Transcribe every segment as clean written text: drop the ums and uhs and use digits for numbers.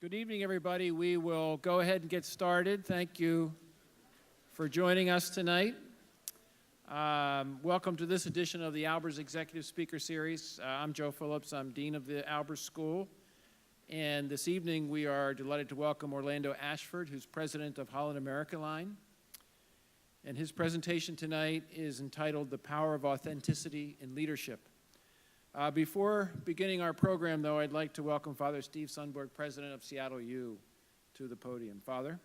Good evening, everybody. We will go ahead and get started. Thank you for joining us tonight. Welcome to this edition of the Albers Executive Speaker Series. I'm Joe Phillips. I'm Dean of the Albers School. And this evening, we are delighted to welcome Orlando Ashford, who's president of Holland America Line. And his presentation tonight is entitled The Power of Authenticity in Leadership. Before beginning our program, though, I'd like to welcome Father Steve Sundberg, president of Seattle U, to the podium. Father?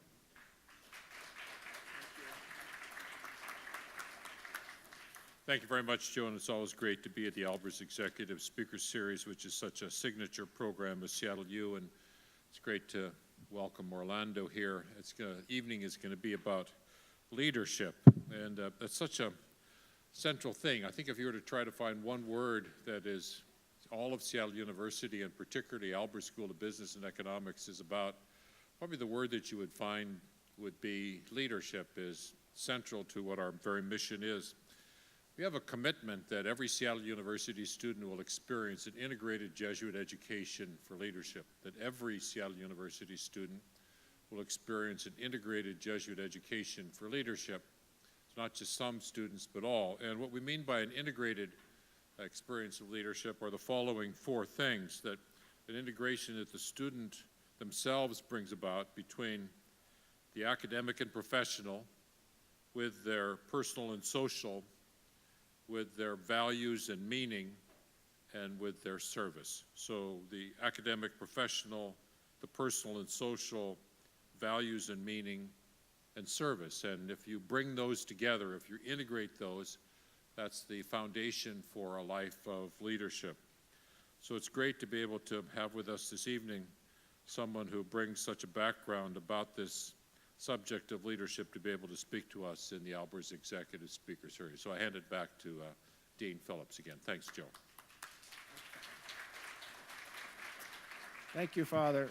Thank you very much, Joe, and it's always great to be at the Albers Executive Speaker Series, which is such a signature program with Seattle U, and it's great to welcome Orlando here. Evening is going to be about leadership, and that's such a central thing. I think if you were to try to find one word that is all of Seattle University, and particularly Albers School of Business and Economics is about, probably the word that you would find would be leadership is central to what our very mission is. We have a commitment that every Seattle University student will experience an integrated Jesuit education for leadership, that every Seattle University student will experience an integrated Jesuit education for leadership. Not just some students, but all. And what we mean by an integrated experience of leadership are the following four things: that an integration that the student themselves brings about between the academic and professional, with their personal and social, with their values and meaning, and with their service. So the academic, professional, the personal and social, values and meaning, and service. And if you bring those together, if you integrate those, that's the foundation for a life of leadership. So it's great to be able to have with us this evening someone who brings such a background about this subject of leadership to be able to speak to us in the Albers Executive Speaker Series. So I hand it back to Dean Phillips again. Thanks, Joe. Thank you, Father.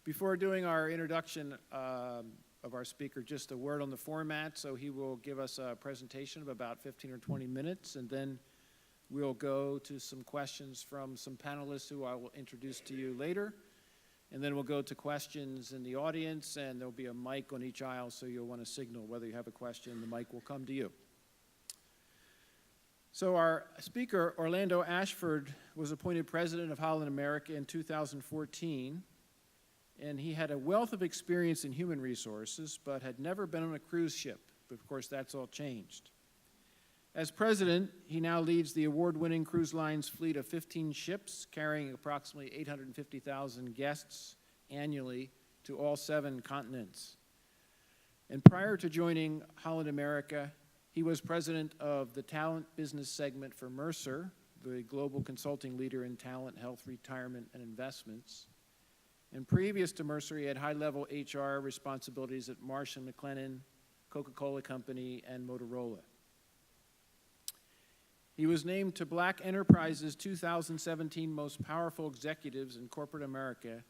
Before doing our introduction of our speaker, just a word on the format. So he will give us a presentation of about 15 or 20 minutes, and then we'll go to some questions from some panelists who I will introduce to you later. And then we'll go to questions in the audience, and there'll be a mic on each aisle, so you'll want to signal whether you have a question. The mic will come to you. So our speaker, Orlando Ashford, was appointed president of Holland America in 2014. And he had a wealth of experience in human resources, but had never been on a cruise ship. But of course, that's all changed. As president, he now leads the award-winning cruise line's fleet of 15 ships, carrying approximately 850,000 guests annually to all 7 continents. And prior to joining Holland America, he was president of the talent business segment for Mercer, the global consulting leader in talent, health, retirement, and investments. And previous to Mercer, he had high-level HR responsibilities at Marsh & McLennan, Coca-Cola Company, and Motorola. He was named to Black Enterprise's 2017 Most Powerful Executives in Corporate America,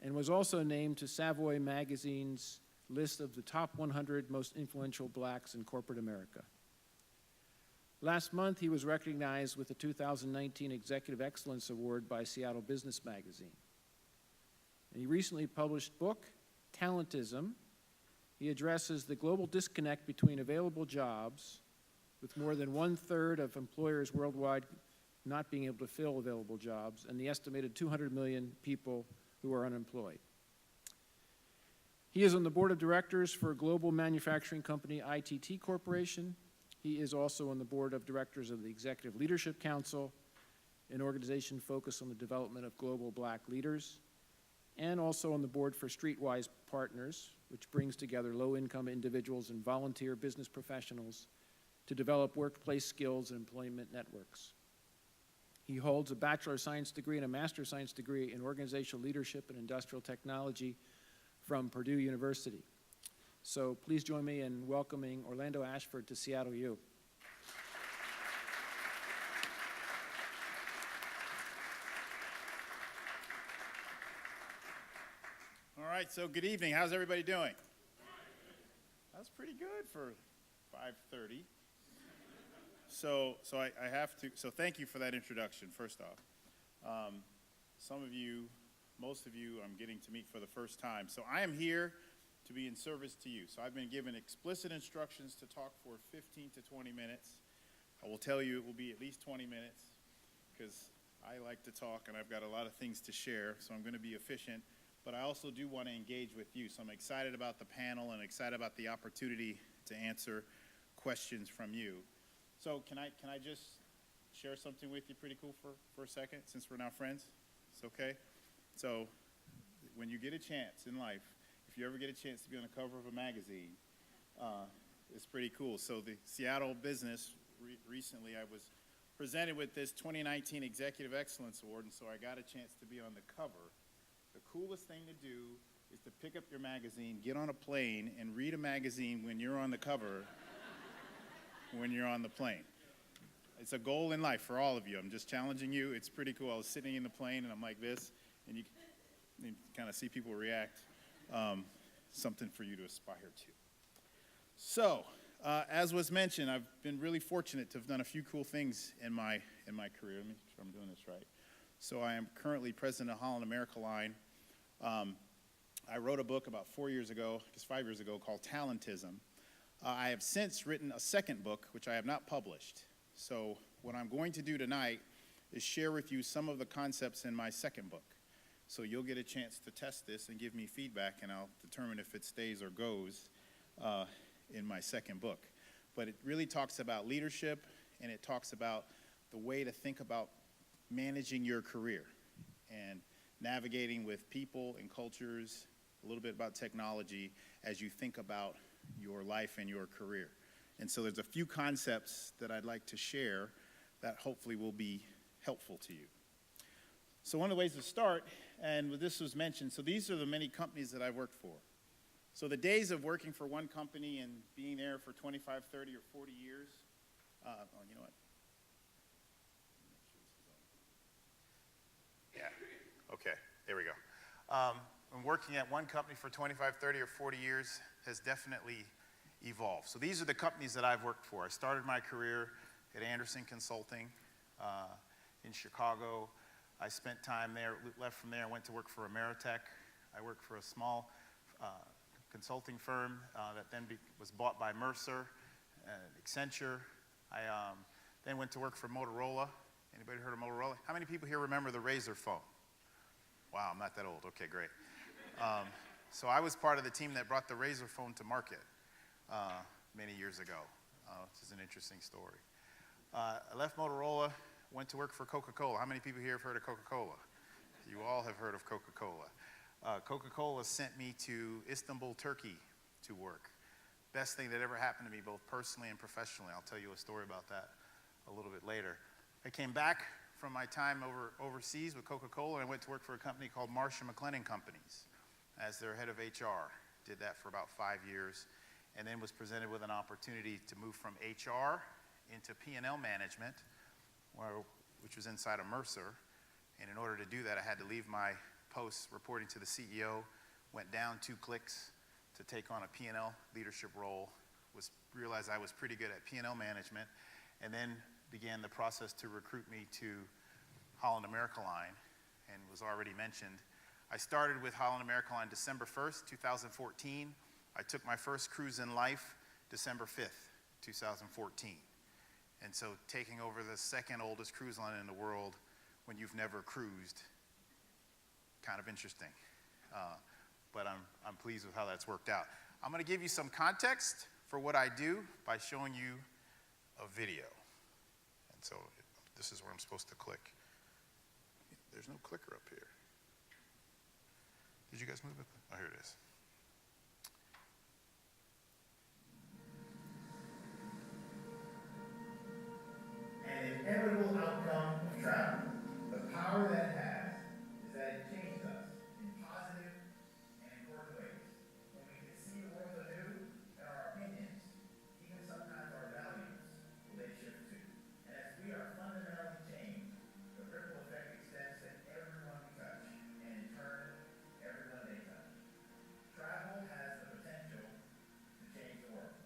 and was also named to Savoy Magazine's list of the top 100 most influential blacks in corporate America. Last month, he was recognized with the 2019 Executive Excellence Award by Seattle Business Magazine. And he recently published book, Talentism. He addresses the global disconnect between available jobs, with more than 1/3 of employers worldwide not being able to fill available jobs, and the estimated 200 million people who are unemployed. He is on the board of directors for global manufacturing company ITT Corporation. He is also on the board of directors of the Executive Leadership Council, an organization focused on the development of global black leaders, and also on the board for Streetwise Partners, which brings together low-income individuals and volunteer business professionals to develop workplace skills and employment networks. He holds a Bachelor of Science degree and a Master of Science degree in Organizational Leadership and Industrial Technology from Purdue University. So please join me in welcoming Orlando Ashford to Seattle U. All right, so good evening. How's everybody doing? That's pretty good for 5:30. So thank you for that introduction, first off. Some of you most of you I'm getting to meet for the first time. So I am here to be in service to you. So I've been given explicit instructions to talk for 15 to 20 minutes. I will tell you it will be at least 20 minutes because I like to talk and I've got a lot of things to share, so I'm going to be efficient. But I also do want to engage with you. So I'm excited about the panel and excited about the opportunity to answer questions from you. So can I just share something with you pretty cool for a second, since we're now friends? It's okay? So when you get a chance in life, if you ever get a chance to be on the cover of a magazine, it's pretty cool. So the Seattle Business, recently I was presented with this 2019 Executive Excellence Award, and so I got a chance to be on the cover. The coolest thing to do is to pick up your magazine, get on a plane, and read a magazine when you're on the cover when you're on the plane. It's a goal in life for all of you. I'm just challenging you. It's pretty cool. I was sitting in the plane, and I'm like this, and you kind of see people react. Something for you to aspire to. So, as was mentioned, I've been really fortunate to have done a few cool things in my career. Let me make sure I'm doing this right. So I am currently president of Holland America Line. I wrote a book about 4 years ago, I guess 5 years ago, called Talentism. I have since written a second book, which I have not published. So what I'm going to do tonight is share with you some of the concepts in my second book. So you'll get a chance to test this and give me feedback, and I'll determine if it stays or goes in my second book. But it really talks about leadership, and it talks about the way to think about managing your career and navigating with people and cultures, a little bit about technology as you think about your life and your career. And so there's a few concepts that I'd like to share that hopefully will be helpful to you. So one of the ways to start, and this was mentioned, so these are the many companies that I've worked for. So the days of working for one company and being there for 25, 30, or 40 years, you know what? Yeah, okay, there we go. And working at one company for 25, 30, or 40 years has definitely evolved. So these are the companies that I've worked for. I started my career at Anderson Consulting in Chicago. I spent time there, left from there, went to work for Ameritech. I worked for a small consulting firm that then was bought by Mercer and Accenture. I then went to work for Motorola. Anybody heard of Motorola? How many people here remember the Razor phone? Wow, I'm not that old. Okay, great. So I was part of the team that brought the Razor phone to market many years ago, which is an interesting story. I left Motorola, went to work for Coca-Cola. How many people here have heard of Coca-Cola? You all have heard of Coca-Cola. Coca-Cola sent me to Istanbul, Turkey to work. Best thing that ever happened to me, both personally and professionally. I'll tell you a story about that a little bit later. I came back from my time overseas with Coca-Cola and went to work for a company called Marsh & McLennan Companies as their head of HR. Did that for about 5 years, and then was presented with an opportunity to move from HR into P&L management, which was inside of Mercer. And in order to do that, I had to leave my post reporting to the CEO, went down 2 clicks to take on a P&L leadership role, realized I was pretty good at P&L management, and then began the process to recruit me to Holland America Line, and was already mentioned. I started with Holland America Line December 1st, 2014. I took my first cruise in life December 5th, 2014. And so taking over the second oldest cruise line in the world when you've never cruised, kind of interesting. But I'm pleased with how that's worked out. I'm going to give you some context for what I do by showing you a video. And so this is where I'm supposed to click. There's no clicker up here. Did you guys move it? Oh, here it is. An inevitable outcome of travel, the power that it has is that it changes us in positive and important ways. When we can see the world anew, and our opinions, even sometimes our values, will they shift too. And as we are fundamentally changed, the ripple effect extends to everyone we touch, and in turn, everyone they touch. Travel has the potential to change the world.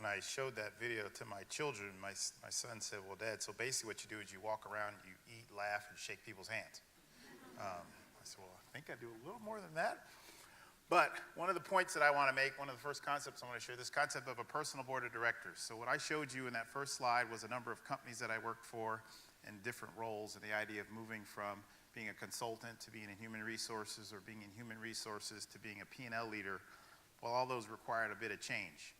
I showed that video to my children, my son said, well, Dad, so basically what you do is you walk around, you eat, laugh, and shake people's hands. I said, well, I think I do a little more than that. But one of the points that I want to make, one of the first concepts I want to share, this concept of a personal board of directors. So what I showed you in that first slide was a number of companies that I worked for in different roles, and the idea of moving from being a consultant to being in human resources, or being in human resources to being a P&L leader. Well, all those required a bit of change.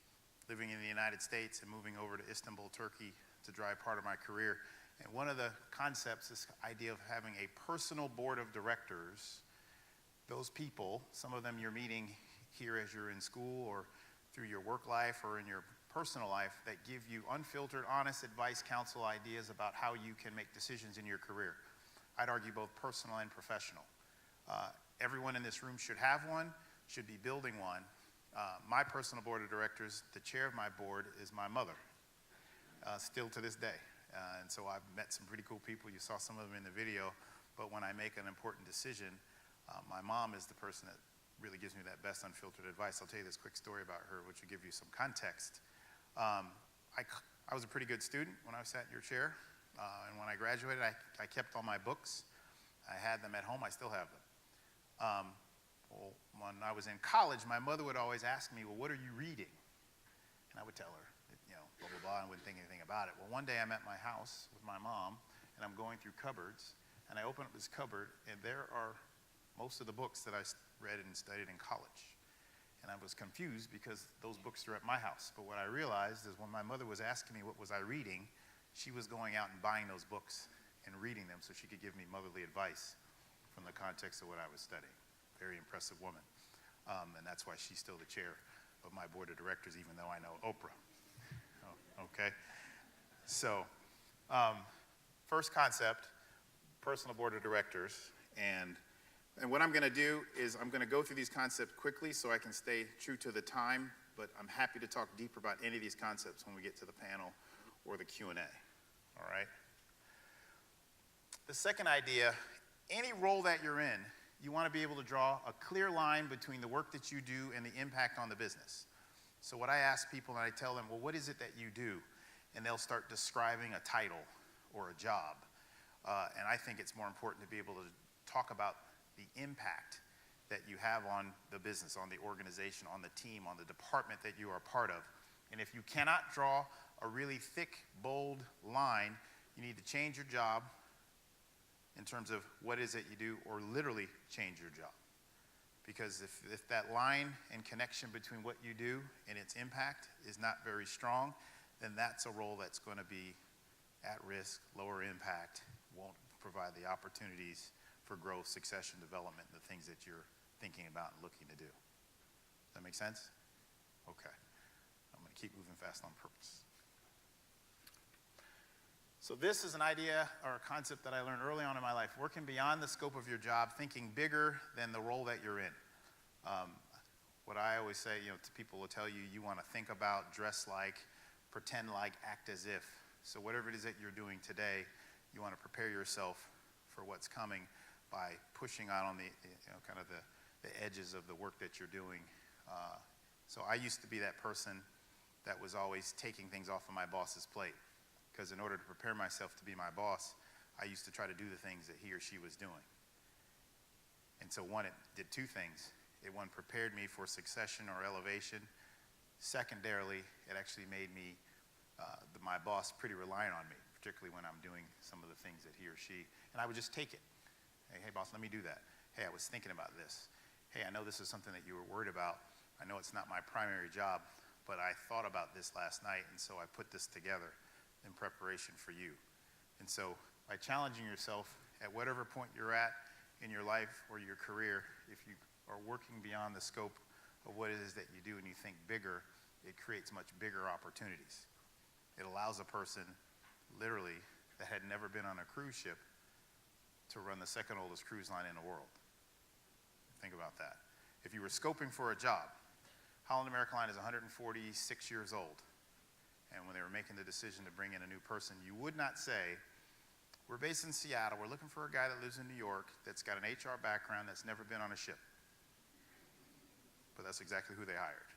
Living in the United States and moving over to Istanbul, Turkey to drive part of my career. And one of the concepts, this idea of having a personal board of directors, those people, some of them you're meeting here as you're in school or through your work life or in your personal life, that give you unfiltered, honest advice, counsel, ideas about how you can make decisions in your career. I'd argue both personal and professional. Everyone in this room should have one, should be building one. My personal board of directors, the chair of my board is my mother, still to this day. And so I've met some pretty cool people. You saw some of them in the video. But when I make an important decision, my mom is the person that really gives me that best unfiltered advice. I'll tell you this quick story about her, which will give you some context. I was a pretty good student when I sat in your chair. And when I graduated, I kept all my books. I had them at home. I still have them. Well, when I was in college, my mother would always ask me, well, what are you reading? And I would tell her, blah, blah, blah, and wouldn't think anything about it. Well, one day I'm at my house with my mom, and I'm going through cupboards, and I open up this cupboard, and there are most of the books that I read and studied in college. And I was confused because those books are at my house. But what I realized is when my mother was asking me what was I reading, she was going out and buying those books and reading them so she could give me motherly advice from the context of what I was studying. Very impressive woman. And that's why she's still the chair of my board of directors, even though I know Oprah. Oh, okay? So, first concept, personal board of directors. And what I'm going to do is I'm going to go through these concepts quickly so I can stay true to the time, but I'm happy to talk deeper about any of these concepts when we get to the panel or the Q&A. All right? The second idea, any role that you're in, you want to be able to draw a clear line between the work that you do and the impact on the business. So what I ask people, and I tell them, well, what is it that you do? And they'll start describing a title or a job. And I think it's more important to be able to talk about the impact that you have on the business, on the organization, on the team, on the department that you are part of. And if you cannot draw a really thick, bold line, you need to change your job in terms of what is it you do, or literally change your job. Because if that line and connection between what you do and its impact is not very strong, then that's a role that's going to be at risk, lower impact, won't provide the opportunities for growth, succession, development, and the things that you're thinking about and looking to do. Does that make sense? Okay. I'm going to keep moving fast on purpose. So this is an idea or a concept that I learned early on in my life, working beyond the scope of your job, thinking bigger than the role that you're in. What I always say, to people will tell you, you want to think about, dress like, pretend like, act as if. So whatever it is that you're doing today, you want to prepare yourself for what's coming by pushing out on the, kind of the edges of the work that you're doing. So I used to be that person that was always taking things off of my boss's plate. Because in order to prepare myself to be my boss, I used to try to do the things that he or she was doing. And so one, it did two things. It, one, prepared me for succession or elevation. Secondarily, it actually made me, my boss, pretty reliant on me, particularly when I'm doing some of the things that he or she, and I would just take it. Hey, boss, let me do that. Hey, I was thinking about this. Hey, I know this is something that you were worried about. I know it's not my primary job, but I thought about this last night, and so I put this together in preparation for you. And so by challenging yourself at whatever point you're at in your life or your career, if you are working beyond the scope of what it is that you do and you think bigger, it creates much bigger opportunities. It allows a person literally that had never been on a cruise ship to run the second oldest cruise line in the world. Think about that. If you were scoping for a job, Holland America Line is 146 years old. And when they were making the decision to bring in a new person, you would not say, we're based in Seattle, we're looking for a guy that lives in New York that's got an HR background that's never been on a ship. But that's exactly who they hired.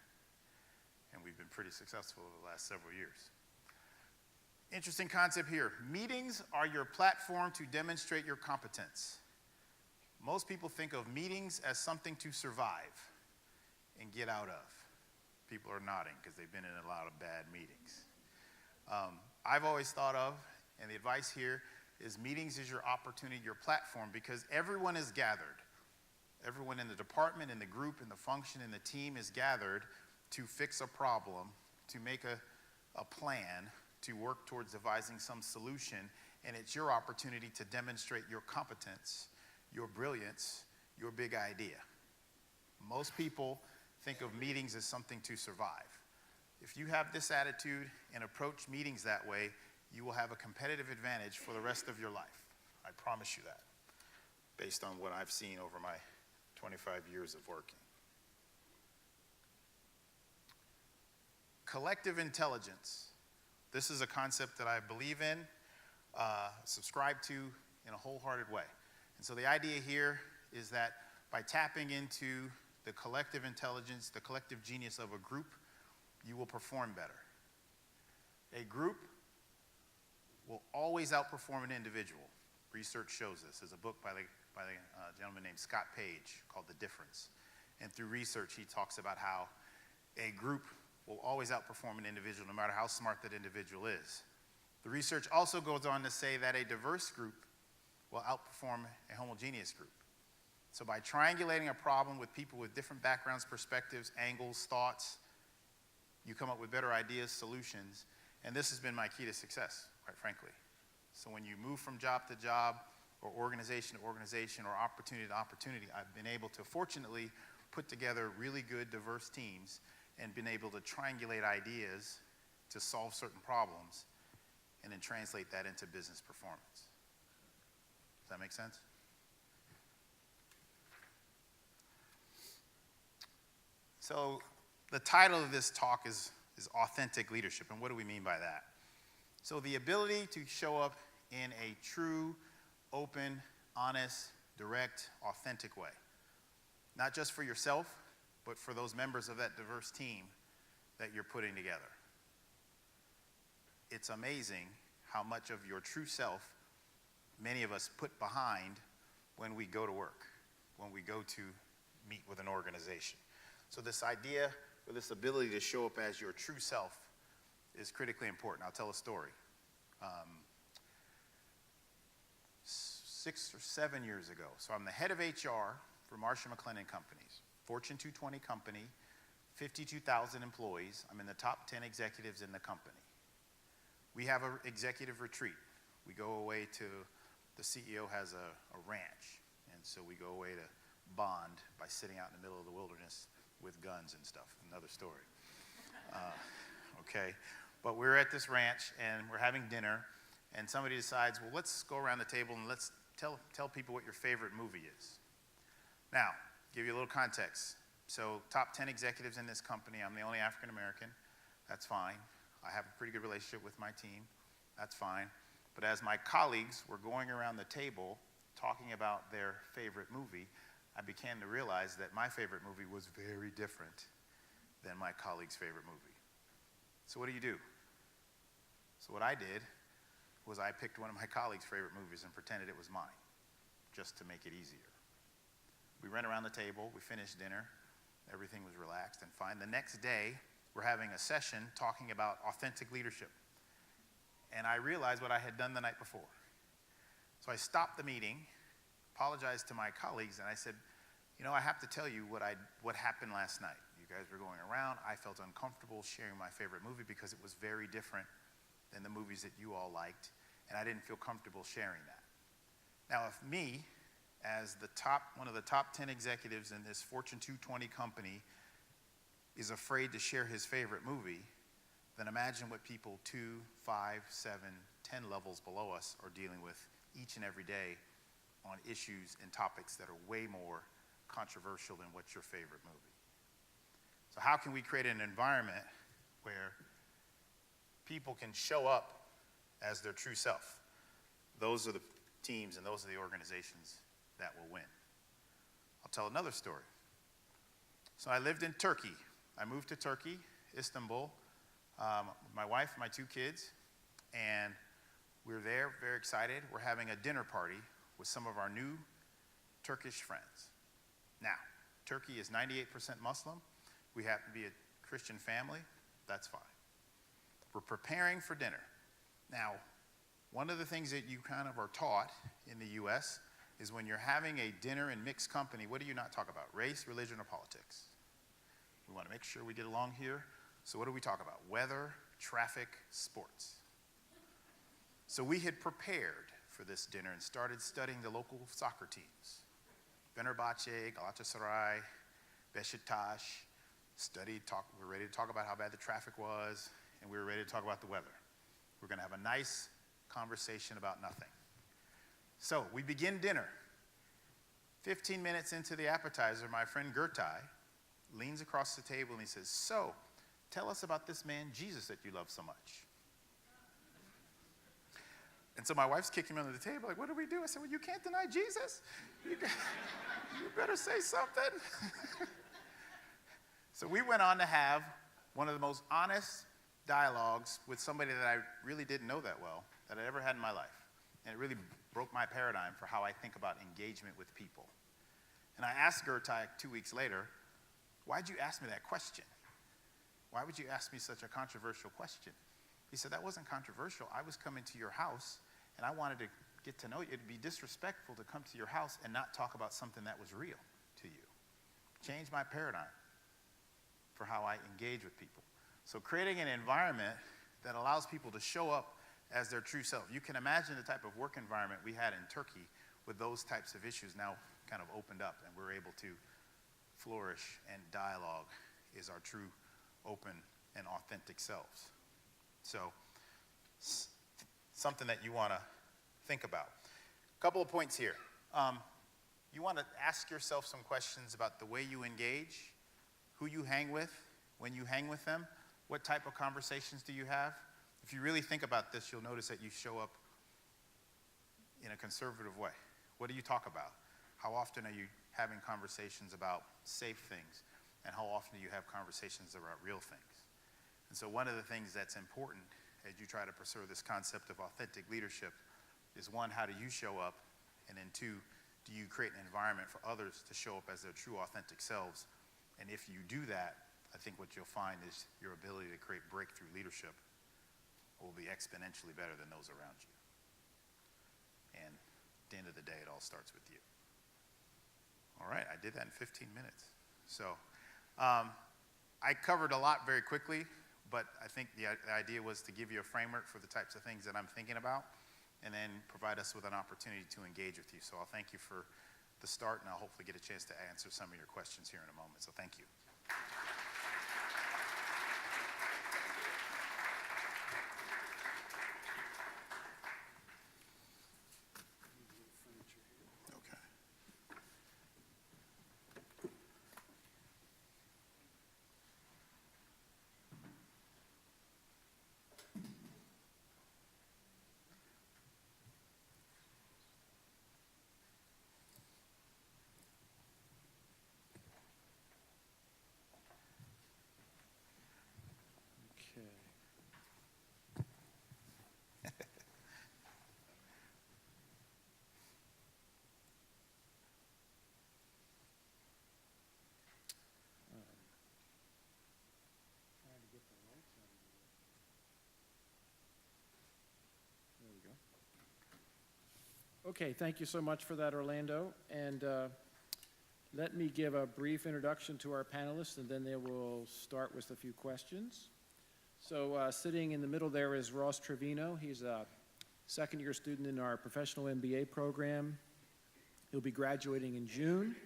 and we've been pretty successful over the last several years. Interesting concept here. Meetings are your platform to demonstrate your competence. Most people think of meetings as something to survive and get out of. People are nodding because they've been in a lot of bad meetings. I've always thought of, and the advice here is meetings is your opportunity, your platform, because everyone is gathered. Everyone in the department, in the group, in the function, in the team is gathered to fix a problem, to make a plan, to work towards devising some solution, and it's your opportunity to demonstrate your competence, your brilliance, your big idea. Most people think of meetings as something to survive. If you have this attitude and approach meetings that way, you will have a competitive advantage for the rest of your life. I promise you that, based on what I've seen over my 25 years of working. Collective intelligence. This is a concept that I believe in, subscribe to in a wholehearted way. And so the idea here is that by tapping into the collective intelligence, the collective genius of a group, you will perform better. A group will always outperform an individual. Research shows this. There's a book by the gentleman named Scott Page called The Difference. And through research, he talks about how a group will always outperform an individual no matter how smart that individual is. The research also goes on to say that a diverse group will outperform a homogeneous group. So by triangulating a problem with people with different backgrounds, perspectives, angles, thoughts, you come up with better ideas, solutions, and this has been my key to success, quite frankly. So when you move from job to job, or organization to organization, or opportunity to opportunity, I've been able to, fortunately, put together really good, diverse teams and been able to triangulate ideas to solve certain problems and then translate that into business performance. Does that make sense? So the title of this talk is authentic leadership, and what do we mean by that? So the ability to show up in a true, open, honest, direct, authentic way. Not just for yourself, but for those members of that diverse team that you're putting together. It's amazing how much of your true self many of us put behind when we go to work, when we go to meet with an organization. So this idea, or this ability to show up as your true self is critically important. I'll tell a story. 6 or 7 years ago, so I'm the head of HR for Marsh & McLennan Companies, Fortune 220 company, 52,000 employees. I'm in the top 10 executives in the company. We have an executive retreat. We go away to, the CEO has a ranch, and so we go away to bond by sitting out in the middle of the wilderness with guns and stuff. Another story. Okay, but we're at this ranch and we're having dinner, and somebody decides, well, let's go around the table and let's tell people what your favorite movie is. Now, give you a little context. So, top 10 executives in this company. I'm the only African American. That's fine. I have a pretty good relationship with my team. That's fine. But as my colleagues were going around the table talking about their favorite movie, I began to realize that my favorite movie was very different than my colleague's favorite movie. So what do? So what I did was I picked one of my colleagues' favorite movies and pretended it was mine, just to make it easier. We ran around the table, we finished dinner, everything was relaxed and fine. The next day, we're having a session talking about authentic leadership. And I realized what I had done the night before. So I stopped the meeting, apologized to my colleagues, and I said, you know, I have to tell you what happened last night. You guys were going around. I felt uncomfortable sharing my favorite movie because it was very different than the movies that you all liked, and I didn't feel comfortable sharing that. Now, if me, as one of the top 10 executives in this Fortune 220 company, is afraid to share his favorite movie, then imagine what people 2, 5, 7, 10 levels below us are dealing with each and every day on issues and topics that are way more controversial than what's your favorite movie. So how can we create an environment where people can show up as their true self? Those are the teams and those are the organizations that will win. I'll tell another story. So I lived in Turkey. I moved to Turkey Istanbul, my wife, my 2 kids, and we were there, very excited. We're having a dinner party with some of our new Turkish friends. Now, Turkey is 98% Muslim. We happen to be a Christian family. That's fine. We're preparing for dinner. Now, one of the things that you kind of are taught in the U.S. is when you're having a dinner in mixed company, what do you not talk about? Race, religion, or politics? We want to make sure we get along here. So what do we talk about? Weather, traffic, sports. So we had prepared for this dinner and started studying the local soccer teams. Fenerbahce, Galatasaray, Beşiktaş. We were ready to talk about how bad the traffic was, and we were ready to talk about the weather. We're going to have a nice conversation about nothing. So we begin dinner. 15 minutes into the appetizer, my friend Gertai leans across the table and he says, "So, tell us about this man, Jesus, that you love so much." And so my wife's kicking him under the table, like, "What do we do?" I said, "Well, you can't deny Jesus. You better say something." So we went on to have one of the most honest dialogues with somebody that I really didn't know that well, that I ever had in my life. And it really broke my paradigm for how I think about engagement with people. And I asked Gertai 2 weeks later, "Why'd you ask me that question? Why would you ask me such a controversial question?" He said, "That wasn't controversial. I was coming to your house, and I wanted to get to know you. It'd be disrespectful to come to your house and not talk about something that was real to you." Changed my paradigm for how I engage with people. So creating an environment that allows people to show up as their true self. You can imagine the type of work environment we had in Turkey with those types of issues now kind of opened up, and we're able to flourish, and dialogue is our true, open, and authentic selves. So something that you want to think about. A couple of points here. You want to ask yourself some questions about the way you engage, who you hang with, when you hang with them, what type of conversations do you have? If you really think about this, you'll notice that you show up in a conservative way. What do you talk about? How often are you having conversations about safe things? And how often do you have conversations about real things? And so one of the things that's important as you try to pursue this concept of authentic leadership is, one, how do you show up? And then 2, do you create an environment for others to show up as their true authentic selves? And if you do that, I think what you'll find is your ability to create breakthrough leadership will be exponentially better than those around you. And at the end of the day, it all starts with you. All right, I did that in 15 minutes. So I covered a lot very quickly, but I think the idea was to give you a framework for the types of things that I'm thinking about, and then provide us with an opportunity to engage with you. So I'll thank you for the start, and I'll hopefully get a chance to answer some of your questions here in a moment. So thank you. Okay. Okay, thank you so much for that, Orlando. And let me give a brief introduction to our panelists, and then they will start with a few questions. So sitting in the middle there is Ross Trevino. He's a second-year student in our professional MBA program. He'll be graduating in June.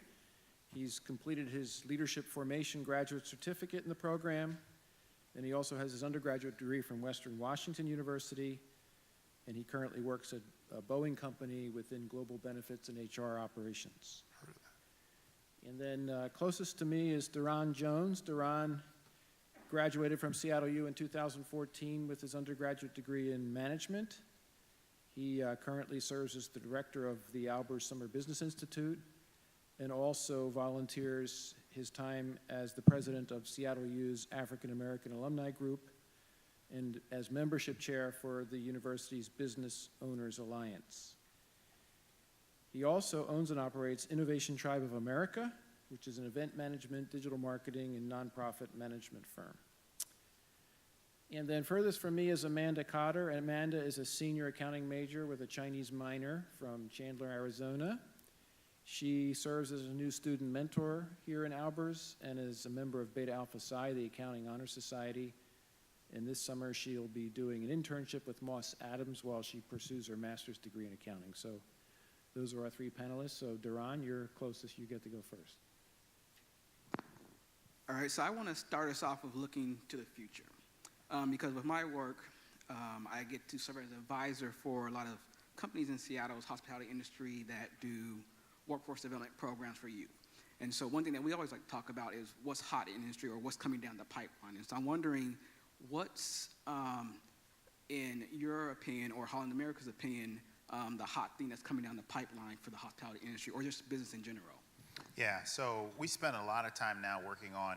He's completed his leadership formation graduate certificate in the program, and he also has his undergraduate degree from Western Washington University, and he currently works at a Boeing company within global benefits and HR operations. And then closest to me is Duran Jones. Duran graduated from Seattle U in 2014 with his undergraduate degree in management. He currently serves as the director of the Albers Summer Business Institute and also volunteers his time as the president of Seattle U's African American Alumni Group and as membership chair for the university's Business Owners Alliance. He also owns and operates Innovation Tribe of America, which is an event management, digital marketing, and nonprofit management firm. And then furthest from me is Amanda Cotter. And Amanda is a senior accounting major with a Chinese minor from Chandler, Arizona. She serves as a new student mentor here in Albers and is a member of Beta Alpha Psi, the Accounting Honor Society. And this summer she'll be doing an internship with Moss Adams while she pursues her master's degree in accounting. So those are our three panelists. So Duran, you're closest, you get to go first. All right, so I want to start us off with looking to the future. Because with my work, I get to serve as an advisor for a lot of companies in Seattle's hospitality industry that do workforce development programs for youth. And so one thing that we always like to talk about is what's hot in the industry or what's coming down the pipeline. And so I'm wondering what's, in your opinion or Holland America's opinion, the hot thing that's coming down the pipeline for the hospitality industry or just business in general? Yeah, so we spend a lot of time now working on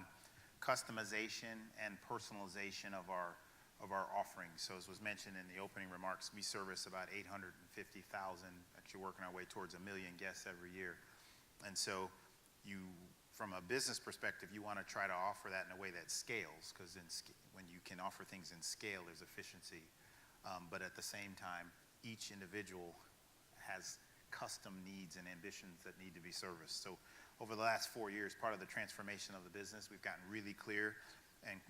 customization and personalization of our offerings. So as was mentioned in the opening remarks, we service about 850,000, actually working our way towards 1 million guests every year. And so you, from a business perspective, you want to try to offer that in a way that scales, because when you can offer things in scale, there's efficiency. But at the same time, each individual has custom needs and ambitions that need to be serviced. So over the last 4 years, part of the transformation of the business, we've gotten really clear and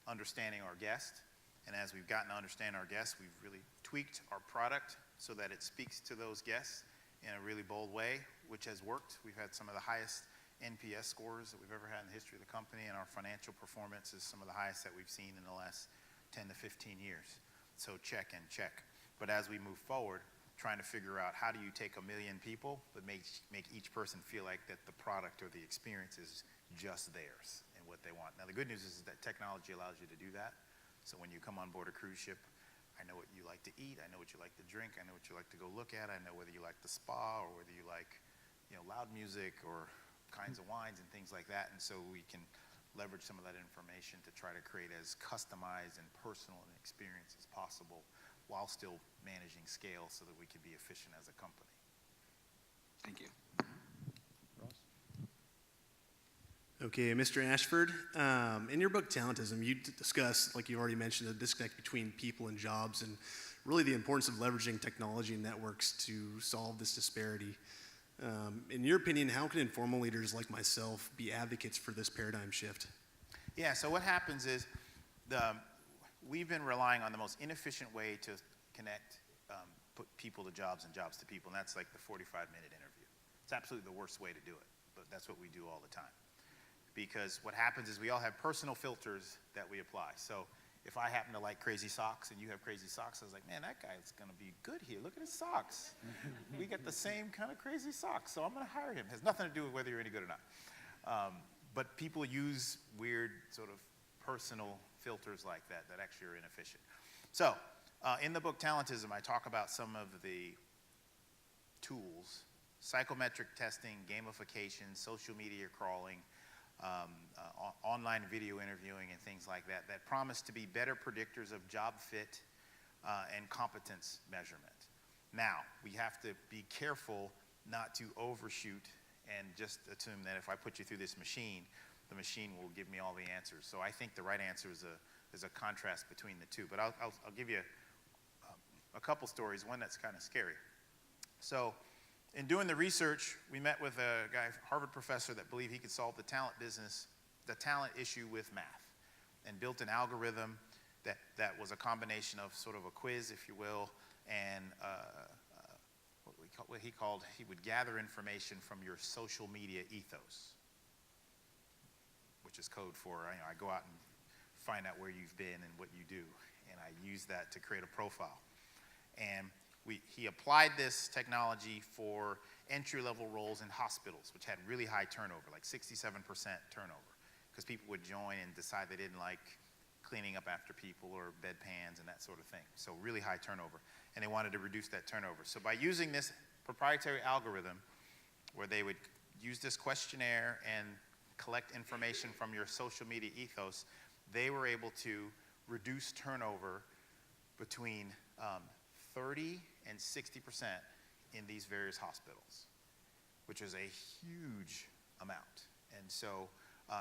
understanding our guest. And as we've gotten to understand our guests, we've really tweaked our product so that it speaks to those guests in a really bold way, which has worked. We've had some of the highest NPS scores that we've ever had in the history of the company, and our financial performance is some of the highest that we've seen in the last 10 to 15 years. So check and check. But as we move forward, trying to figure out how do you take 1 million people but make each person feel like that the product or the experience is just theirs and what they want. Now the good news is that technology allows you to do that. So when you come on board a cruise ship, I know what you like to eat, I know what you like to drink, I know what you like to go look at, I know whether you like the spa or whether you like, loud music or kinds of wines and things like that. And so we can leverage some of that information to try to create as customized and personal an experience as possible, while still managing scale so that we can be efficient as a company. Thank you. Ross? Okay, Mr. Ashford, in your book Talentism, you discuss, like you already mentioned, the disconnect between people and jobs and really the importance of leveraging technology and networks to solve this disparity. In your opinion, how can informal leaders like myself be advocates for this paradigm shift? Yeah, so what happens is we've been relying on the most inefficient way to connect put people to jobs and jobs to people, and that's like the 45-minute interview. It's absolutely the worst way to do it, but that's what we do all the time. Because what happens is we all have personal filters that we apply. So if I happen to like crazy socks and you have crazy socks, I was like, man, that guy's going to be good here. Look at his socks. We get the same kind of crazy socks, so I'm going to hire him. It has nothing to do with whether you're any good or not. But people use weird sort of personal filters like that actually are inefficient. So in the book Talentism, I talk about some of the tools, psychometric testing, gamification, social media crawling, online video interviewing and things like that promise to be better predictors of job fit and competence measurement. Now, we have to be careful not to overshoot and just assume that if I put you through this machine, the machine will give me all the answers. So I think the right answer is a contrast between the two. But I'll give you a couple stories, one that's kind of scary. So in doing the research, we met with a guy, Harvard professor, that believed he could solve the talent issue with math, and built an algorithm that was a combination of sort of a quiz, if you will, and what he would gather information from your social media ethos, which is code for, I go out and find out where you've been and what you do, and I use that to create a profile. And he applied this technology for entry-level roles in hospitals, which had really high turnover, like 67% turnover, because people would join and decide they didn't like cleaning up after people or bedpans and that sort of thing. So really high turnover, and they wanted to reduce that turnover. So by using this proprietary algorithm, where they would use this questionnaire and collect information from your social media ethos, they were able to reduce turnover between 30 and 60% in these various hospitals, which is a huge amount. And so,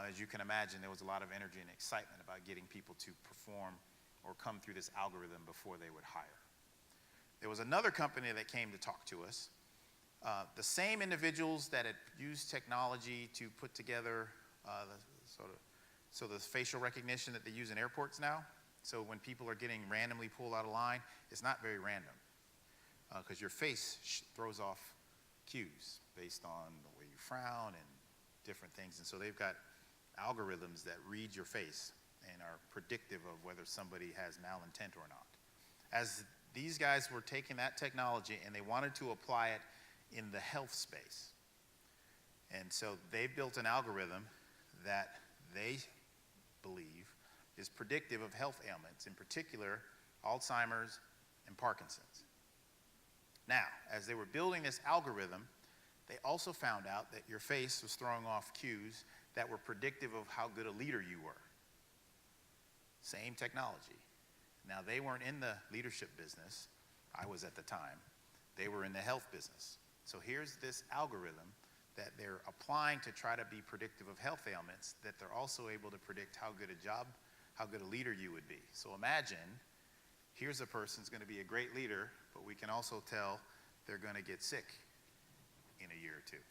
as you can imagine, there was a lot of energy and excitement about getting people to perform or come through this algorithm before they would hire. There was another company that came to talk to us. The same individuals that had used technology to put together the facial recognition that they use in airports now. So when people are getting randomly pulled out of line, it's not very random because your face throws off cues based on the way you frown and different things. And so they've got algorithms that read your face and are predictive of whether somebody has malintent or not. As these guys were taking that technology and they wanted to apply it in the health space. And so they built an algorithm that they believe is predictive of health ailments, in particular Alzheimer's and Parkinson's. Now, as they were building this algorithm, they also found out that your face was throwing off cues that were predictive of how good a leader you were. Same technology. Now, they weren't in the leadership business. I was at the time. They were in the health business. So here's this algorithm that they're applying to try to be predictive of health ailments, that they're also able to predict how good a leader you would be. So imagine, here's a person who's going to be a great leader, but we can also tell they're going to get sick in a year or two.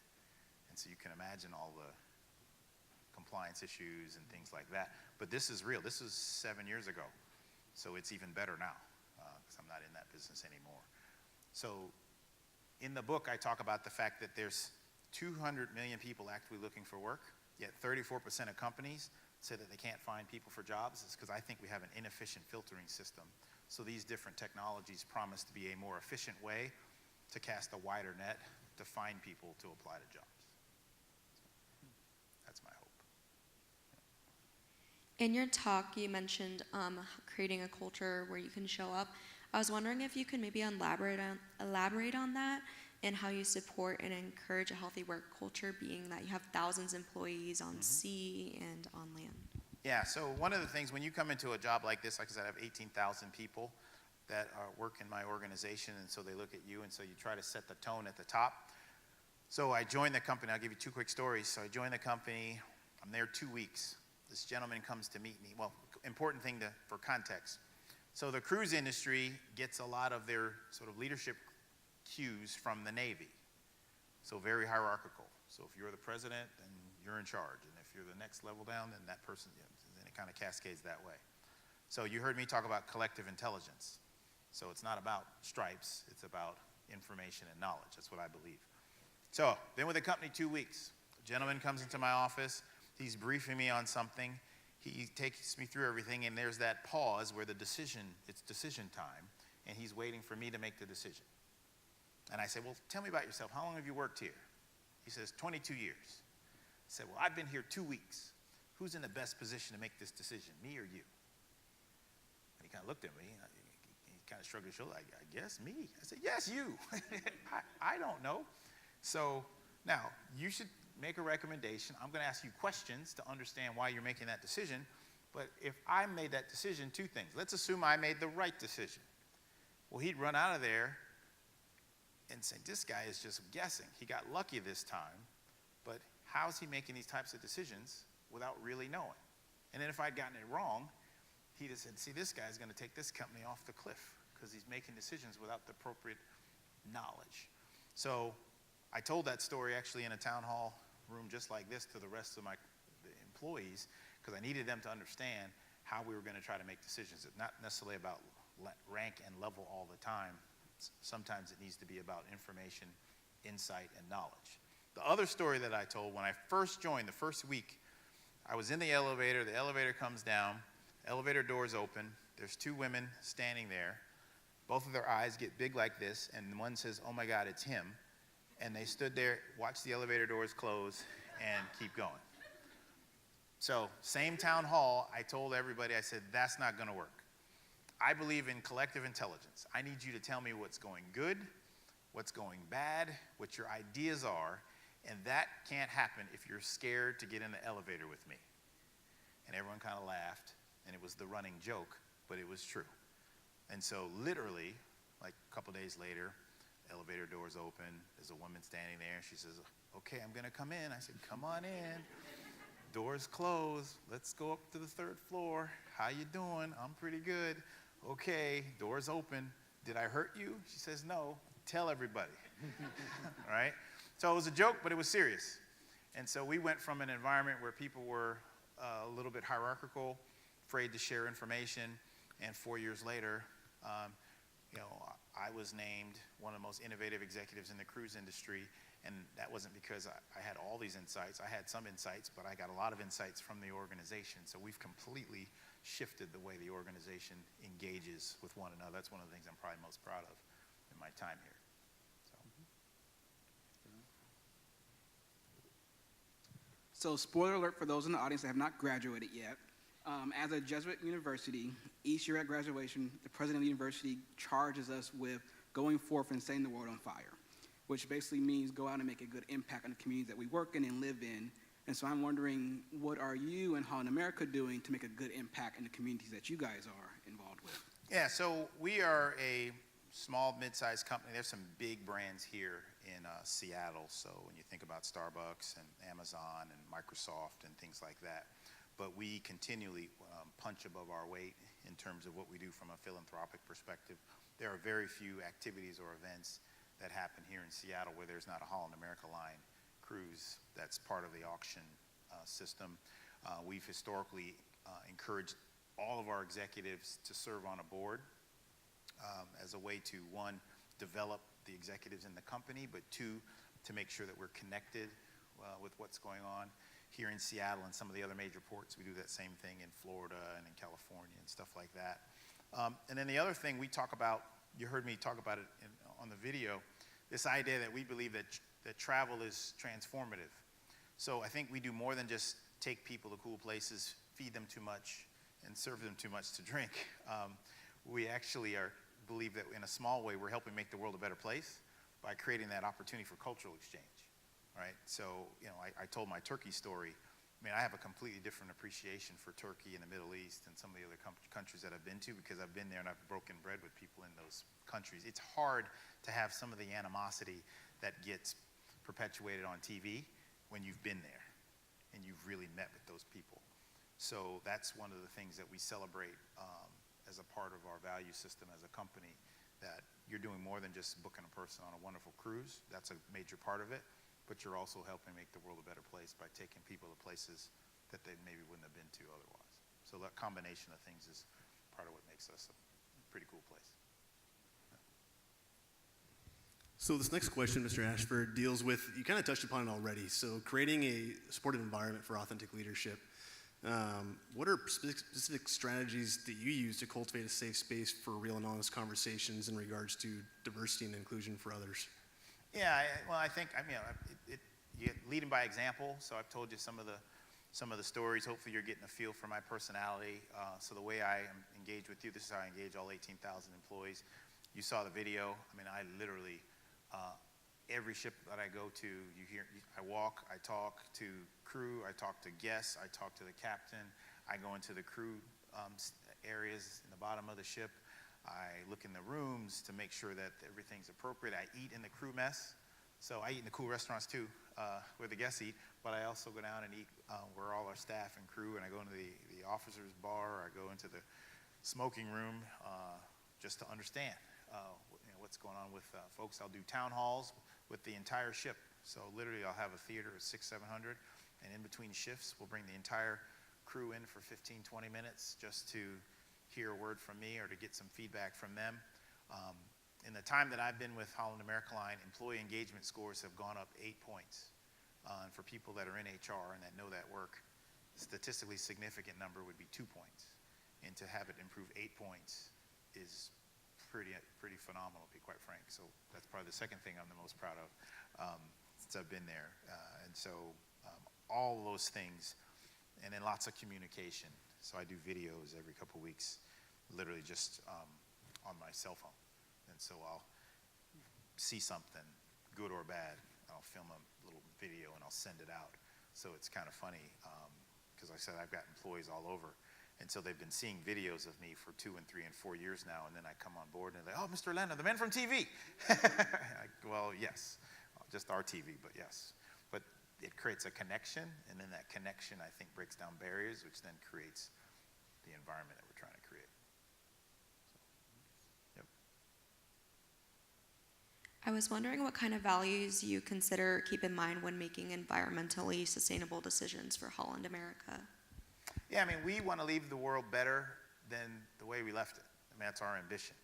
And so you can imagine all the compliance issues and things like that. But this is real. This was 7 years ago. So it's even better now because I'm not in that business anymore. So in the book, I talk about the fact that there's 200 million people actively looking for work, yet 34% of companies say that they can't find people for jobs. It's because I think we have an inefficient filtering system. So these different technologies promise to be a more efficient way to cast a wider net to find people to apply to jobs. That's my hope. In your talk, you mentioned creating a culture where you can show up. I was wondering if you could maybe elaborate on that and how you support and encourage a healthy work culture, being that you have thousands of employees on sea and on land. Yeah, so one of the things, when you come into a job like this, like I said, I have 18,000 people that work in my organization, and so they look at you, and so you try to set the tone at the top. So I joined the company. I'll give you two quick stories. So I joined the company. I'm there 2 weeks. This gentleman comes to meet me. Well, important thing for context. So the cruise industry gets a lot of their sort of leadership cues from the Navy. So very hierarchical. So if you're the president, then you're in charge. And if you're the next level down, then that person, then it kind of cascades that way. So you heard me talk about collective intelligence. So it's not about stripes. It's about information and knowledge. That's what I believe. So been with the company 2 weeks. A gentleman comes into my office. He's briefing me on something. He takes me through everything, and there's that pause where it's decision time, and he's waiting for me to make the decision. And I say, well, tell me about yourself. How long have you worked here? He says, 22 years. I said, well, I've been here 2 weeks. Who's in the best position to make this decision, me or you? And he kind of looked at me. He kind of shrugged his shoulder. I guess me. I said, yes, you. I don't know. So now, you should make a recommendation. I'm going to ask you questions to understand why you're making that decision. But if I made that decision, two things. Let's assume I made the right decision. Well, he'd run out of there and say, this guy is just guessing. He got lucky this time, but how's he making these types of decisions without really knowing? And then if I'd gotten it wrong, he'd have said, see, this guy's going to take this company off the cliff because he's making decisions without the appropriate knowledge. So I told that story actually in a town hall room just like this to the rest of my employees because I needed them to understand how we were going to try to make decisions. It's not necessarily about rank and level all the time. Sometimes it needs to be about information, insight, and knowledge. The other story that I told, when I first joined, the first week, I was in the elevator comes down, elevator doors open, there's two women standing there, both of their eyes get big like this, and one says, oh my God, it's him. And they stood there, watched the elevator doors close, and keep going. So, same town hall, I told everybody, I said, that's not going to work. I believe in collective intelligence. I need you to tell me what's going good, what's going bad, what your ideas are, And that can't happen if you're scared to get in the elevator with me. And everyone kind of laughed, and it was the running joke, but it was true. And so literally, like a couple days later, elevator doors open, there's a woman standing there, and she says, okay, I'm gonna come in. I said, come on in. Doors closed, let's go up to the 3rd floor. How you doing? I'm pretty good. Okay, doors open. Did I hurt you? She says, no, tell everybody. All right? So it was a joke, but it was serious. And so we went from an environment where people were a little bit hierarchical, afraid to share information, and 4 years later, I was named one of the most innovative executives in the cruise industry, and that wasn't because I had all these insights. I had some insights, but I got a lot of insights from the organization. So we've completely shifted the way the organization engages with one another. That's one of the things I'm probably most proud of in my time here. So spoiler alert for those in the audience that have not graduated yet. As a Jesuit university, each year at graduation, the president of the university charges us with going forth and setting the world on fire, which basically means go out and make a good impact on the communities that we work in and live in. And so I'm wondering, what are you and Holland America doing to make a good impact in the communities that you guys are involved with? Yeah, so we are a small, mid-sized company. There's some big brands here in Seattle. So when you think about Starbucks and Amazon and Microsoft and things like that, but we continually punch above our weight in terms of what we do from a philanthropic perspective. There are very few activities or events that happen here in Seattle where there's not a Holland America Line cruise that's part of the auction system. We've historically encouraged all of our executives to serve on a board as a way to, one, develop the executives in the company, but two, to make sure that we're connected with what's going on here in Seattle and some of the other major ports. We do that same thing in Florida and in California and stuff like that. And then the other thing we talk about, you heard me talk about it on the video, this idea that we believe that travel is transformative. So I think we do more than just take people to cool places, feed them too much, and serve them too much to drink. We actually believe that in a small way we're helping make the world a better place by creating that opportunity for cultural exchange. Right? So, I told my Turkey story. I mean, I have a completely different appreciation for Turkey and the Middle East and some of the other countries that I've been to because I've been there and I've broken bread with people in those countries. It's hard to have some of the animosity that gets perpetuated on TV when you've been there and you've really met with those people. So that's one of the things that we celebrate as a part of our value system as a company, that you're doing more than just booking a person on a wonderful cruise. That's a major part of it. But you're also helping make the world a better place by taking people to places that they maybe wouldn't have been to otherwise. So that combination of things is part of what makes us a pretty cool place. So this next question, Mr. Ashford, deals with, you kind of touched upon it already, so creating a supportive environment for authentic leadership. What are specific strategies that you use to cultivate a safe space for real and honest conversations in regards to diversity and inclusion for others? Yeah, I think you leading by example. So I've told you some of the stories. Hopefully, you're getting a feel for my personality. So the way I engage with you, this is how I engage all 18,000 employees. You saw the video. I mean, I literally every ship that I go to, I walk, I talk to crew, I talk to guests, I talk to the captain. I go into the crew areas in the bottom of the ship. I look in the rooms to make sure that everything's appropriate. I eat in the crew mess. So I eat in the cool restaurants too, where the guests eat, but I also go down and eat where all our staff and crew, and I go into the officers' bar, I go into the smoking room just to understand what's going on with folks. I'll do town halls with the entire ship. So literally I'll have a theater of 600-700, and in between shifts, we'll bring the entire crew in for 15-20 minutes just to hear a word from me or to get some feedback from them. In the time that I've been with Holland America Line, employee engagement scores have gone up 8 points. And for people that are in HR and that know that work, statistically significant number would be 2 points. And to have it improve 8 points is pretty phenomenal, to be quite frank. So that's probably the second thing I'm the most proud of since I've been there. And so all those things, and then lots of communication. So I do videos every couple weeks, literally just on my cell phone. And so I'll see something, good or bad, I'll film a little video and I'll send it out. So it's kind of funny, because I said I've got employees all over. And so they've been seeing videos of me for 2 and 3 and 4 years now, and then I come on board and they're like, oh, Mr. Orlando, the man from TV. Well, yes, just our TV, but yes. But it creates a connection, and then that connection, I think, breaks down barriers, which then creates the environment that we're trying to create. So, yep. I was wondering what kind of values you consider keep in mind when making environmentally sustainable decisions for Holland, America. Yeah, I mean, we want to leave the world better than the way we left it. I mean, that's our ambition.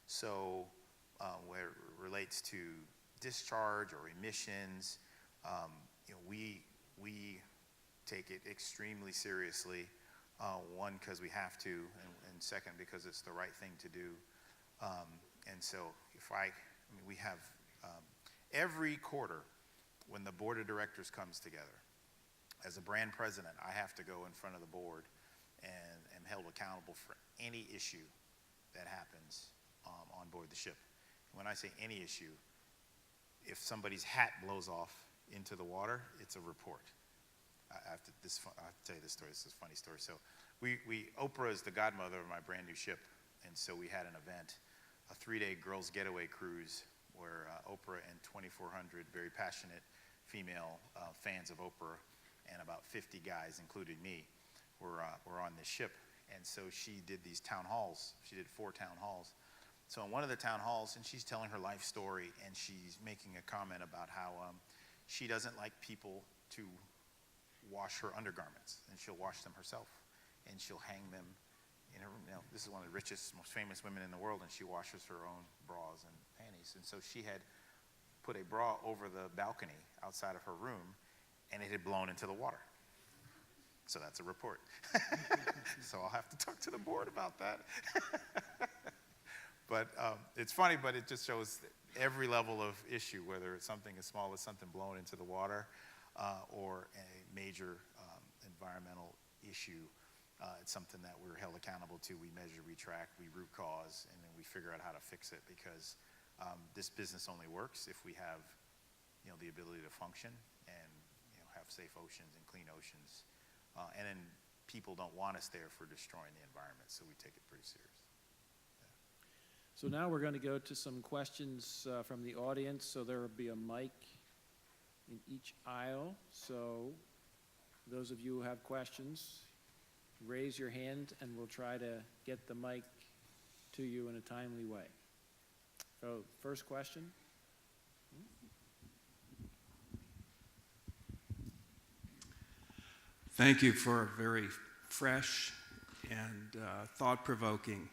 So where it relates to discharge or emissions, we take it extremely seriously. One, because we have to, and second, because it's the right thing to do. And so we have every quarter when the board of directors comes together, as a brand president, I have to go in front of the board and am held accountable for any issue that happens on board the ship. And when I say any issue, if somebody's hat blows off into the water, it's a report. I have to tell you this story. This is a funny story. So Oprah is the godmother of my brand new ship, and so we had an event, a 3-day girls getaway cruise, where Oprah and 2,400 very passionate female fans of Oprah and about 50 guys, including me, were on this ship. And so she did these town halls. She did 4 town halls. So in one of the town halls, and she's telling her life story, and she's making a comment about how she doesn't like people to wash her undergarments, and she'll wash them herself, and she'll hang them in her, this is one of the richest, most famous women in the world, and she washes her own bras and panties. And so she had put a bra over the balcony outside of her room, and it had blown into the water. So that's a report. So I'll have to talk to the board about that. But it's funny, but it just shows every level of issue, whether it's something as small as something blown into the water or a major environmental issue. It's something that we're held accountable to. We measure, we track, we root cause, and then we figure out how to fix it, because this business only works if we have the ability to function and have safe oceans and clean oceans. And then people don't want us there for destroying the environment, so we take it pretty serious. So now we're going to go to some questions from the audience. So there will be a mic in each aisle. So those of you who have questions, raise your hand and we'll try to get the mic to you in a timely way. So first question. Thank you for a very fresh and thought-provoking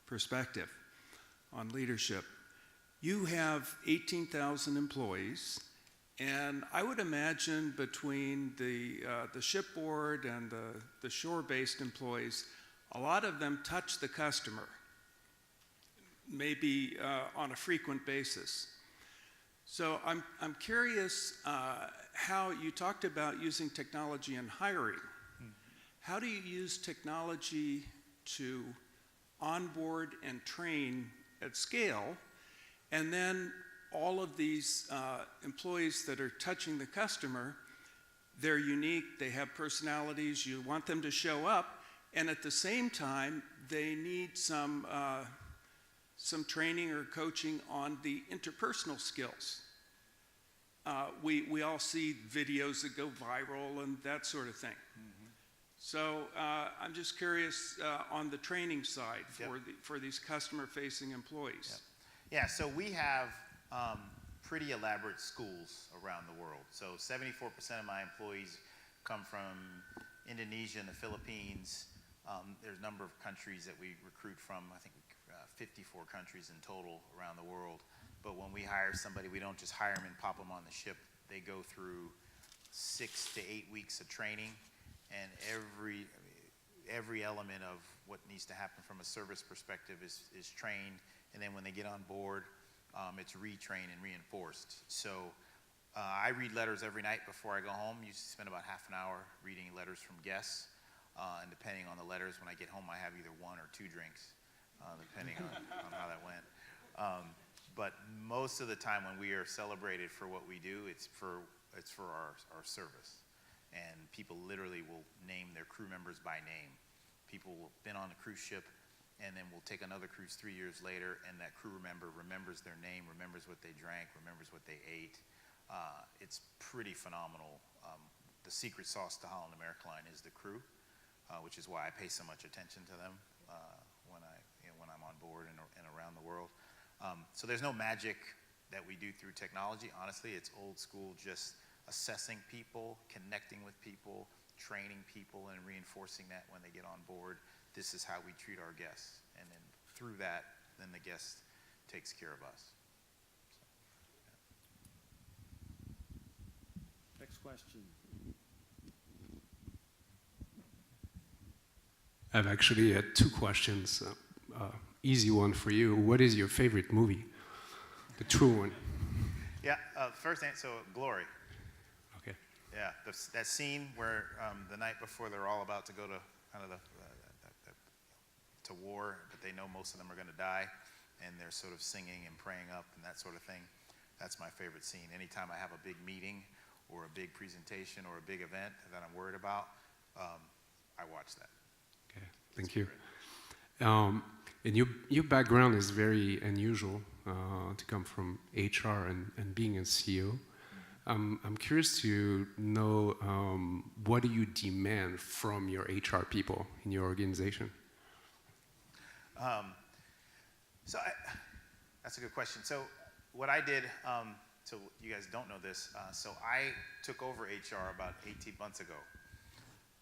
perspective on leadership. You have 18,000 employees, and I would imagine between the shipboard and the shore-based employees, a lot of them touch the customer, maybe on a frequent basis. So I'm curious how you talked about using technology in hiring. How do you use technology to onboard and train at scale? And then all of these employees that are touching the customer, they're unique, they have personalities, you want them to show up, and at the same time, they need some training or coaching on the interpersonal skills. We all see videos that go viral and that sort of thing. Mm-hmm. So I'm just curious on the training side for these customer-facing employees. Yeah, so we have pretty elaborate schools around the world. So 74% of my employees come from Indonesia and the Philippines. There's a number of countries that we recruit from, I think 54 countries in total around the world. But when we hire somebody, we don't just hire them and pop them on the ship. They go through 6 to 8 weeks of training, and every element of what needs to happen from a service perspective is trained. And then when they get on board, it's retrained and reinforced. So I read letters every night before I go home. I used to spend about half an hour reading letters from guests. And depending on the letters, when I get home, I have either 1 or 2 drinks, depending on how that went. But most of the time when we are celebrated for what we do, it's for our service. And people literally will name their crew members by name. People will have been on a cruise ship and then we'll take another cruise 3 years later, and that crew member remembers their name, remembers what they drank, remembers what they ate. It's pretty phenomenal. The secret sauce to Holland America Line is the crew, which is why I pay so much attention to them when I'm on board and around the world. So there's no magic that we do through technology. Honestly, it's old school, just assessing people, connecting with people, training people, and reinforcing that when they get on board. This is how we treat our guests. And then through that, then the guest takes care of us. Next question. I have actually two questions. Easy one for you. What is your favorite movie? The true one. Yeah, first answer, so Glory. Okay. Yeah, that scene where the night before they're all about to go to kind of to war, but they know most of them are going to die, and they're sort of singing and praying up and that sort of thing. That's my favorite scene. Anytime I have a big meeting or a big presentation or a big event that I'm worried about, I watch that. Okay, thank you. And your background is very unusual to come from HR and being a CEO. I'm curious to know what do you demand from your HR people in your organization? That's a good question. So what I did, so you guys don't know this, so I took over HR about 18 months ago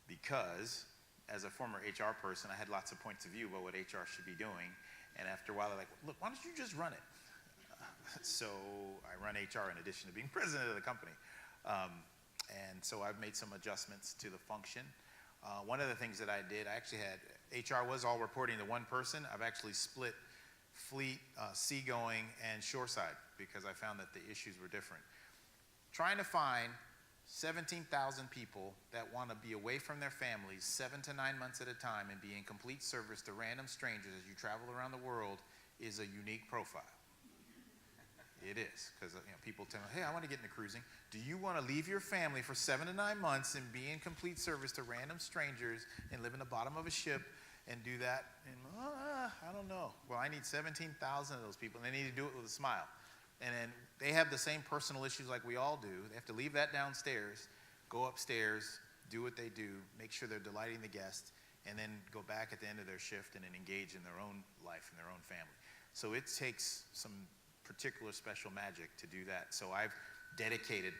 because as a former HR person, I had lots of points of view about what HR should be doing. And after a while, they're like, look, why don't you just run it? So I run HR in addition to being president of the company. And so I've made some adjustments to the function. One of the things that I did, I actually had, HR was all reporting to one person. I've actually split fleet, seagoing, and shoreside because I found that the issues were different. Trying to find 17,000 people that want to be away from their families 7 to 9 months at a time and be in complete service to random strangers as you travel around the world is a unique profile. It is, because people tell me, hey, I want to get into cruising. Do you want to leave your family for 7 to 9 months and be in complete service to random strangers and live in the bottom of a ship and do that? And I don't know. Well, I need 17,000 of those people, and they need to do it with a smile. And then they have the same personal issues like we all do. They have to leave that downstairs, go upstairs, do what they do, make sure they're delighting the guest, and then go back at the end of their shift and then engage in their own life and their own family. So it takes some particular special magic to do that. So I've dedicated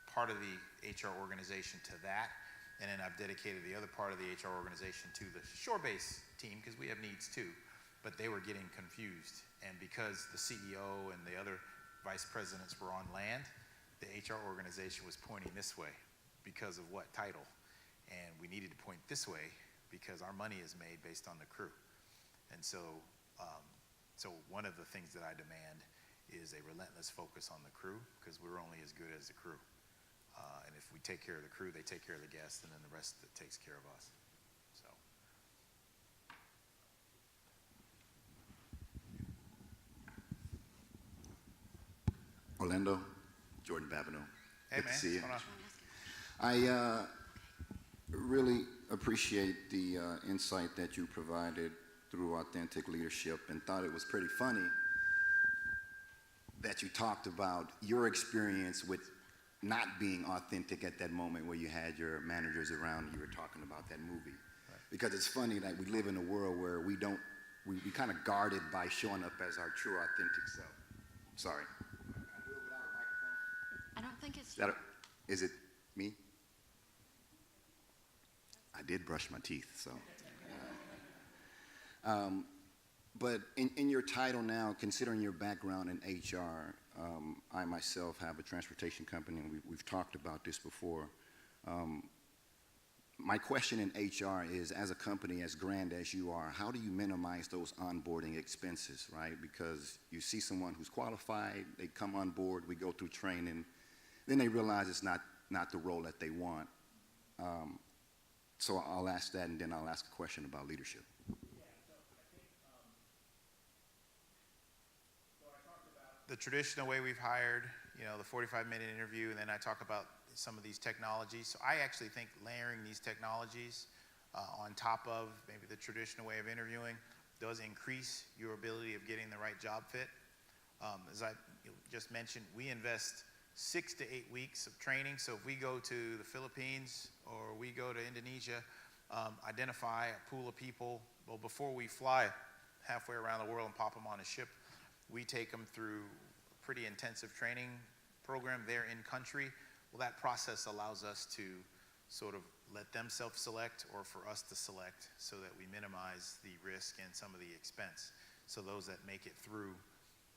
part of the HR organization to that, and then I've dedicated the other part of the HR organization to the shore-based team because we have needs too, but they were getting confused. And because the CEO and the other vice presidents were on land, the HR organization was pointing this way because of what title? And we needed to point this way because our money is made based on the crew. And so, so one of the things that I demand is a relentless focus on the crew because we're only as good as the crew. And if we take care of the crew, they take care of the guests, and then the rest takes care of us. So. Orlando, Jordan Babineau. Hey, Good man. to see you. Hold on. I really appreciate the insight that you provided through authentic leadership, and thought it was pretty funny that you talked about your experience with not being authentic at that moment where you had your managers around, you were talking about that movie. Right. Because it's funny that we live in a world where we kind of guard it by showing up as our true authentic self. Sorry. I don't think it's. Is it me? I did brush my teeth, so. But in your title now, considering your background in HR, I myself have a transportation company, and we've talked about this before. My question in HR is, as a company as grand as you are, how do you minimize those onboarding expenses, right? Because you see someone who's qualified, they come on board, we go through training, then they realize it's not the role that they want. So I'll ask that, and then I'll ask a question about leadership. Yeah, so I think, so I talked about the traditional way we've hired, the 45-minute interview, and then I talk about some of these technologies. So I actually think layering these technologies on top of maybe the traditional way of interviewing does increase your ability of getting the right job fit. As I just mentioned, we invest 6 to 8 weeks of training. So if we go to the Philippines or we go to Indonesia, identify a pool of people, well, before we fly halfway around the world and pop them on a ship, we take them through a pretty intensive training program there in country. Well, that process allows us to sort of let them self-select or for us to select so that we minimize the risk and some of the expense. So those that make it through,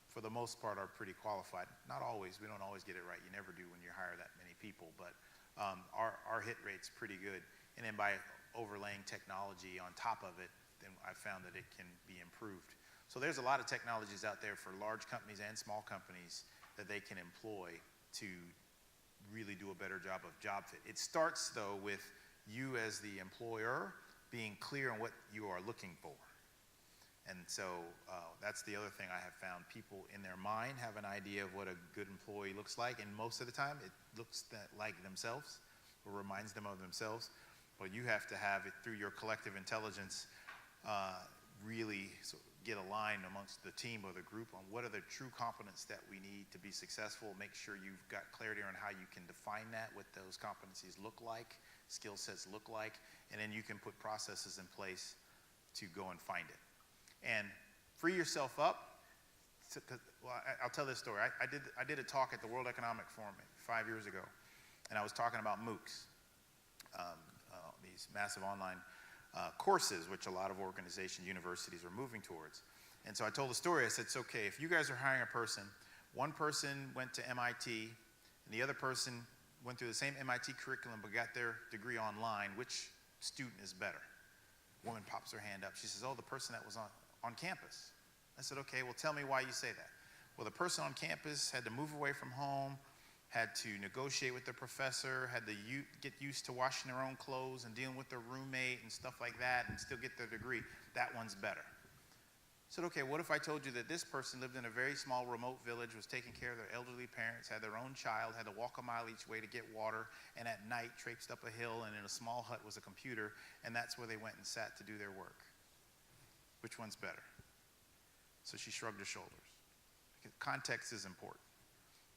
for the most part, are pretty qualified. Not always. We don't always get it right. You never do when you hire that many people. But our hit rate's pretty good. And then by overlaying technology on top of it, then I found that it can be improved. So there's a lot of technologies out there for large companies and small companies that they can employ to really do a better job of job fit. It starts, though, with you as the employer being clear on what you are looking for. And so that's the other thing I have found. People in their mind have an idea of what a good employee looks like, and most of the time it looks like themselves or reminds them of themselves. But you have to have it through your collective intelligence really sort of get aligned amongst the team or the group on what are the true competence that we need to be successful. Make sure you've got clarity on how you can define that, what those competencies look like, skill sets look like, and then you can put processes in place to go and find it. And free yourself up. I'll tell this story. I did a talk at the World Economic Forum 5 years ago, and I was talking about MOOCs, these massive online courses, which a lot of organizations, universities are moving towards. And so I told the story. I said, it's okay, if you guys are hiring a person, one person went to MIT, and the other person went through the same MIT curriculum but got their degree online, which student is better? Woman pops her hand up. She says, oh, the person that was on campus. I said, okay, well, tell me why you say that. Well, the person on campus had to move away from home, had to negotiate with their professor, had to get used to washing their own clothes and dealing with their roommate and stuff like that and still get their degree. That one's better. I said, okay, what if I told you that this person lived in a very small remote village, was taking care of their elderly parents, had their own child, had to walk a mile each way to get water, and at night traipsed up a hill, and in a small hut was a computer, and that's where they went and sat to do their work? Which one's better? So she shrugged her shoulders. Context is important.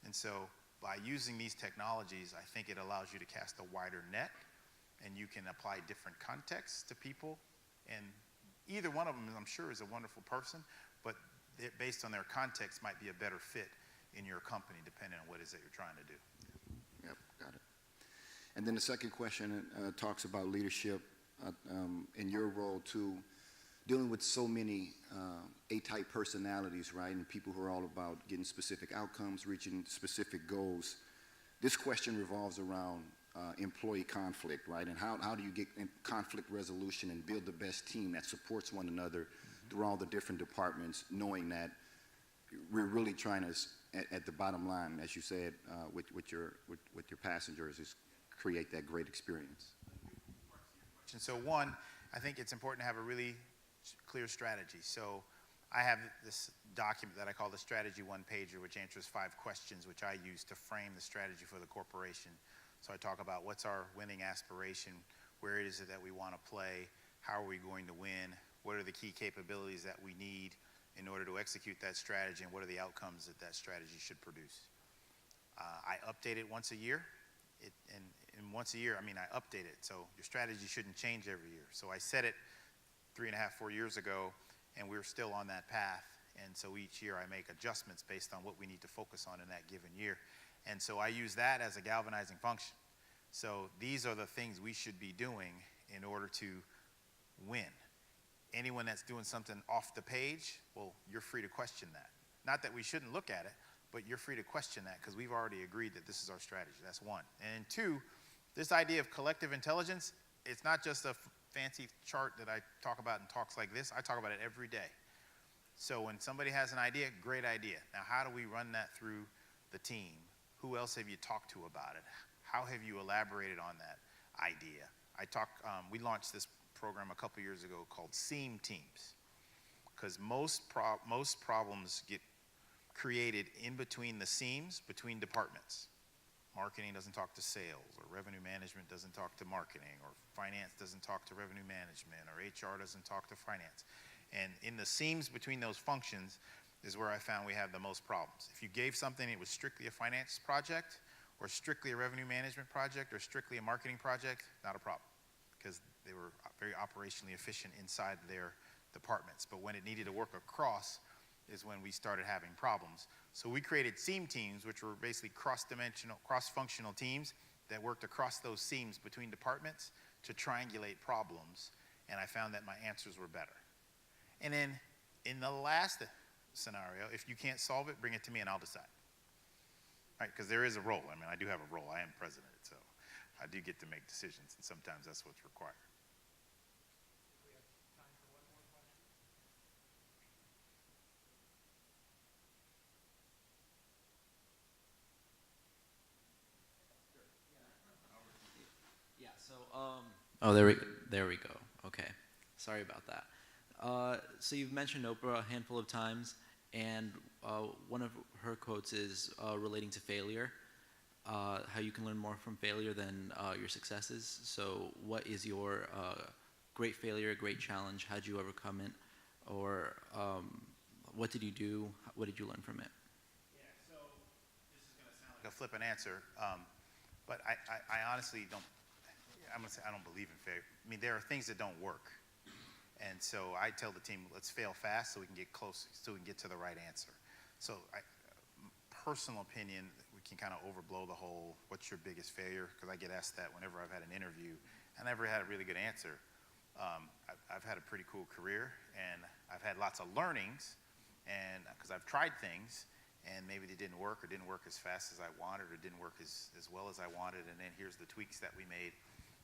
And so by using these technologies, I think it allows you to cast a wider net, and you can apply different contexts to people. And either one of them, I'm sure, is a wonderful person, but based on their context might be a better fit in your company, depending on what it is that you're trying to do. Yep, got it. And then the second question talks about leadership in your role too, dealing with so many A-type personalities, right, and people who are all about getting specific outcomes, reaching specific goals. This question revolves around employee conflict, right, and how do you get conflict resolution and build the best team that supports one another through all the different departments, knowing that we're really trying to, at the bottom line, as you said, with your passengers, is create that great experience. And so one, I think it's important to have a really clear strategy. So I have this document that I call the Strategy One-Pager, which answers 5 questions, which I use to frame the strategy for the corporation. So I talk about what's our winning aspiration, where it is that we want to play, how are we going to win, what are the key capabilities that we need in order to execute that strategy, and what are the outcomes that that strategy should produce. I update it once a year, and once a year, I mean I update it, so your strategy shouldn't change every year. So I set it 3.5, 4 years ago, and we're still on that path. And so each year I make adjustments based on what we need to focus on in that given year. And so I use that as a galvanizing function. So these are the things we should be doing in order to win. Anyone that's doing something off the page, well, you're free to question that. Not that we shouldn't look at it, but you're free to question that because we've already agreed that this is our strategy. That's one. And two, this idea of collective intelligence, it's not just a fancy chart that I talk about in talks like this. I talk about it every day. So when somebody has an idea, great idea. Now, how do we run that through the team? Who else have you talked to about it? How have you elaborated on that idea? We launched this program a couple years ago called SEAM teams, because most problems get created in between the seams between departments. Marketing doesn't talk to sales, or revenue management doesn't talk to marketing, or finance doesn't talk to revenue management, or HR doesn't talk to finance. And in the seams between those functions is where I found we have the most problems. If you gave something, it was strictly a finance project, or strictly a revenue management project, or strictly a marketing project, not a problem, because they were very operationally efficient inside their departments. But when it needed to work across is when we started having problems. So we created seam teams, which were basically cross-dimensional, cross-functional teams that worked across those seams between departments to triangulate problems, and I found that my answers were better. And then in the last scenario, if you can't solve it, bring it to me and I'll decide. Right, because there is a role. I mean, I do have a role. I am president, so I do get to make decisions, and sometimes that's what's required. Yeah, so, oh, there we go. Okay, sorry about that. So you've mentioned Oprah a handful of times, and one of her quotes is relating to failure, how you can learn more from failure than your successes. So what is your great failure, great challenge? How did you overcome it? Or what did you do? What did you learn from it? Yeah, so this is going to sound like a flippant answer, but I honestly don't, I'm going to say I don't believe in failure. I mean, there are things that don't work. And so I tell the team, let's fail fast so we can get close, so we can get to the right answer. So personal opinion, we can kind of overblow the whole, what's your biggest failure? Because I get asked that whenever I've had an interview. I never had a really good answer. I've had a pretty cool career, and I've had lots of learnings, and because I've tried things, and maybe they didn't work, or didn't work as fast as I wanted, or didn't work as well as I wanted, and then here's the tweaks that we made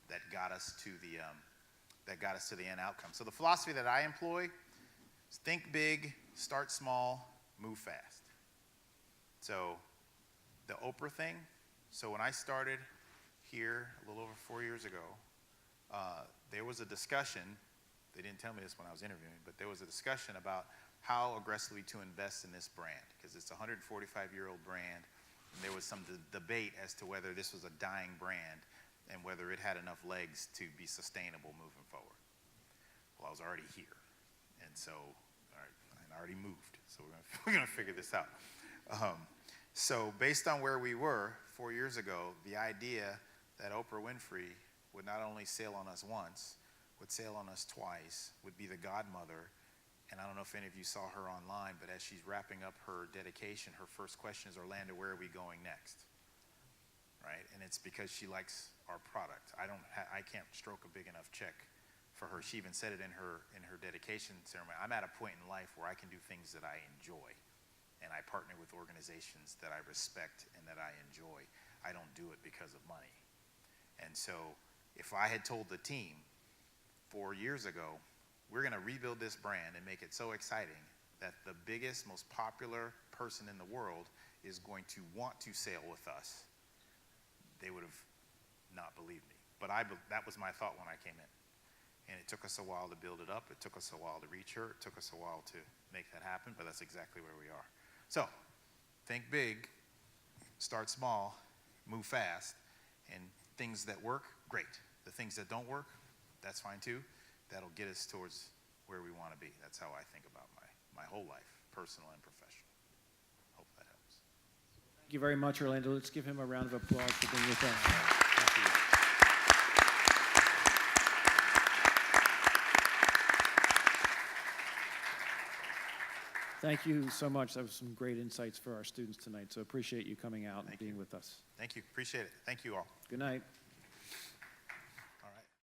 that got us to the end outcome. So the philosophy that I employ is think big, start small, move fast. So the Oprah thing, so when I started here a little over 4 years ago, there was a discussion, they didn't tell me this when I was interviewing, but there was a discussion about how aggressively to invest in this brand, because it's a 145-year-old brand, and there was some debate as to whether this was a dying brand and whether it had enough legs to be sustainable moving forward. Well, I was already here, and so, I already moved, so we're gonna figure this out. So based on where we were 4 years ago, the idea that Oprah Winfrey would not only sail on us once, would sail on us twice, would be the godmother, and I don't know if any of you saw her online, but as she's wrapping up her dedication, her first question is, Orlando, where are we going next? Right, and it's because she likes our product. I can't stroke a big enough check for her. She even said it in her dedication ceremony. I'm at a point in life where I can do things that I enjoy, and I partner with organizations that I respect and that I enjoy. I don't do it because of money. And so if I had told the team 4 years ago, we're going to rebuild this brand and make it so exciting that the biggest, most popular person in the world is going to want to sail with us, they would have not believed me. But that was my thought when I came in. And it took us a while to build it up. It took us a while to reach her. It took us a while to make that happen, but that's exactly where we are. So think big, start small, move fast, and things that work, great. The things that don't work, that's fine too. That'll get us towards where we want to be. That's how I think about my whole life, personal and professional. Hope that helps. Thank you very much, Orlando. Let's give him a round of applause for being with us. Thank you. Thank you so much. That was some great insights for our students tonight, so appreciate you coming out and being with us. Thank you. Appreciate it. Thank you all. Good night.